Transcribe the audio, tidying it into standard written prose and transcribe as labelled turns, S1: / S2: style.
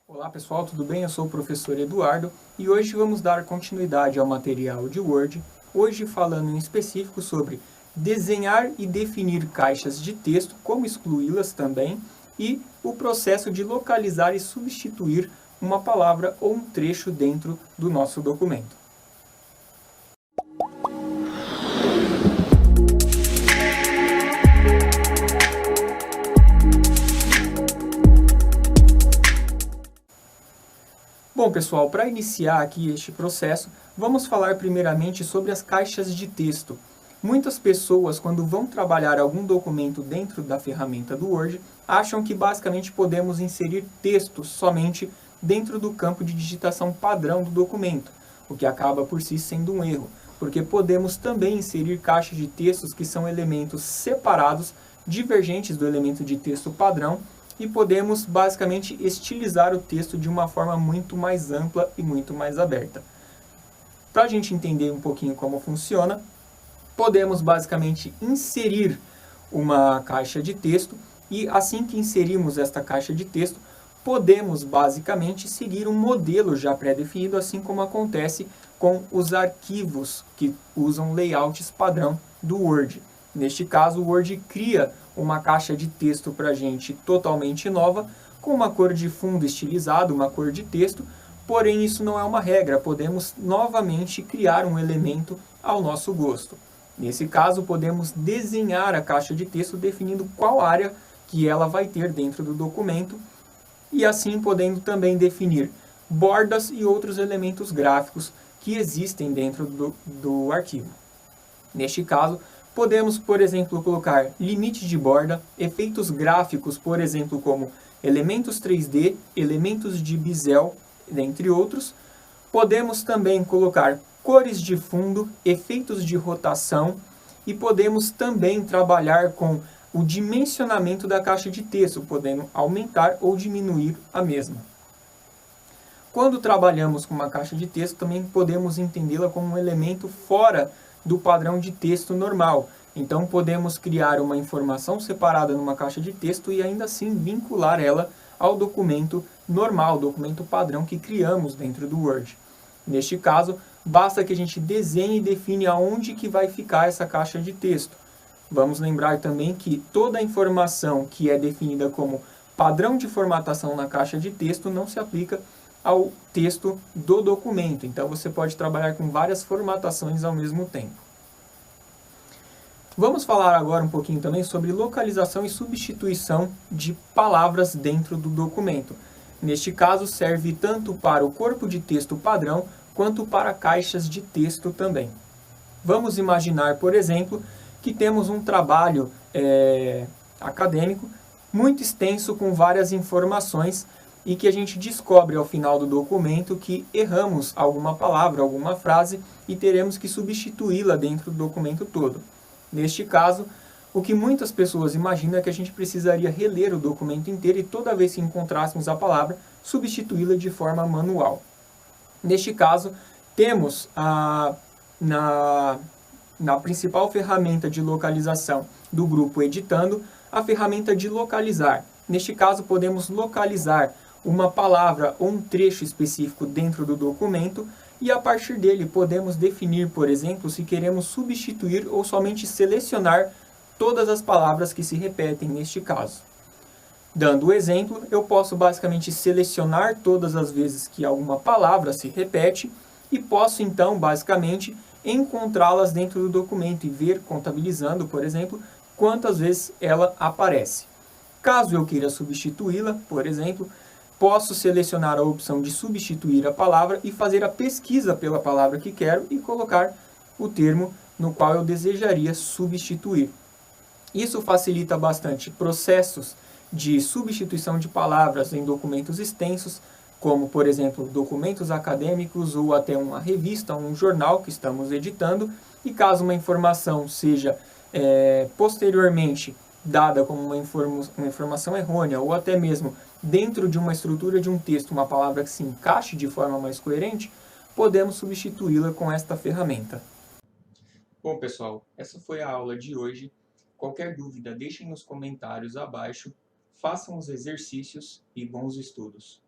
S1: Olá pessoal, tudo bem? Eu sou o professor Eduardo e hoje vamos dar continuidade ao material de Word, hoje falando em específico sobre desenhar e definir caixas de texto, como excluí-las também, e o processo de localizar e substituir uma palavra ou um trecho dentro do nosso documento. Bom, pessoal, para iniciar aqui este processo, vamos falar primeiramente sobre as caixas de texto. Muitas pessoas, quando vão trabalhar algum documento dentro da ferramenta do Word, acham que basicamente podemos inserir textos somente dentro do campo de digitação padrão do documento, o que acaba por si sendo um erro, porque podemos também inserir caixas de textos que são elementos separados, divergentes do elemento de texto padrão, e podemos basicamente estilizar o texto de uma forma muito mais ampla e muito mais aberta. Para a gente entender um pouquinho como funciona, podemos basicamente inserir uma caixa de texto e assim que inserimos esta caixa de texto, podemos basicamente seguir um modelo já pré-definido, assim como acontece com os arquivos que usam layouts padrão do Word. Neste caso, o Word cria uma caixa de texto para a gente totalmente nova, com uma cor de fundo estilizado, uma cor de texto, porém isso não é uma regra, podemos novamente criar um elemento ao nosso gosto. Nesse caso, podemos desenhar a caixa de texto definindo qual área que ela vai ter dentro do documento e assim podendo também definir bordas e outros elementos gráficos que existem dentro do arquivo. Neste caso, podemos, por exemplo, colocar limite de borda, efeitos gráficos, por exemplo, como elementos 3D, elementos de bisel, entre outros. Podemos também colocar cores de fundo, efeitos de rotação e podemos também trabalhar com o dimensionamento da caixa de texto, podendo aumentar ou diminuir a mesma. Quando trabalhamos com uma caixa de texto, também podemos entendê-la como um elemento fora do padrão de texto normal. Então, podemos criar uma informação separada numa caixa de texto e ainda assim vincular ela ao documento normal, documento padrão que criamos dentro do Word. Neste caso, basta que a gente desenhe e define aonde que vai ficar essa caixa de texto. Vamos lembrar também que toda a informação que é definida como padrão de formatação na caixa de texto não se aplica ao texto do documento. Então, você pode trabalhar com várias formatações ao mesmo tempo. Vamos falar agora um pouquinho também sobre localização e substituição de palavras dentro do documento. Neste caso, serve tanto para o corpo de texto padrão, quanto para caixas de texto também. Vamos imaginar, por exemplo, que temos um trabalho acadêmico muito extenso com várias informações e que a gente descobre ao final do documento que erramos alguma palavra, alguma frase e teremos que substituí-la dentro do documento todo. Neste caso, o que muitas pessoas imaginam é que a gente precisaria reler o documento inteiro e toda vez que encontrássemos a palavra, substituí-la de forma manual. Neste caso, temos na principal ferramenta de localização do grupo Editando, a ferramenta de localizar. Neste caso, podemos localizar uma palavra ou um trecho específico dentro do documento e a partir dele podemos definir, por exemplo, se queremos substituir ou somente selecionar todas as palavras que se repetem neste caso. Dando o exemplo, eu posso basicamente selecionar todas as vezes que alguma palavra se repete e posso então basicamente encontrá-las dentro do documento e ver, contabilizando, por exemplo, quantas vezes ela aparece. Caso eu queira substituí-la, por exemplo, posso selecionar a opção de substituir a palavra e fazer a pesquisa pela palavra que quero e colocar o termo no qual eu desejaria substituir. Isso facilita bastante processos de substituição de palavras em documentos extensos, como, por exemplo, documentos acadêmicos ou até uma revista, um jornal que estamos editando, e caso uma informação seja posteriormente dada como uma informação errônea ou até mesmo dentro de uma estrutura de um texto, uma palavra que se encaixe de forma mais coerente, podemos substituí-la com esta ferramenta. Bom, pessoal, essa foi a aula de hoje. Qualquer dúvida, deixem nos comentários abaixo, façam os exercícios e bons estudos.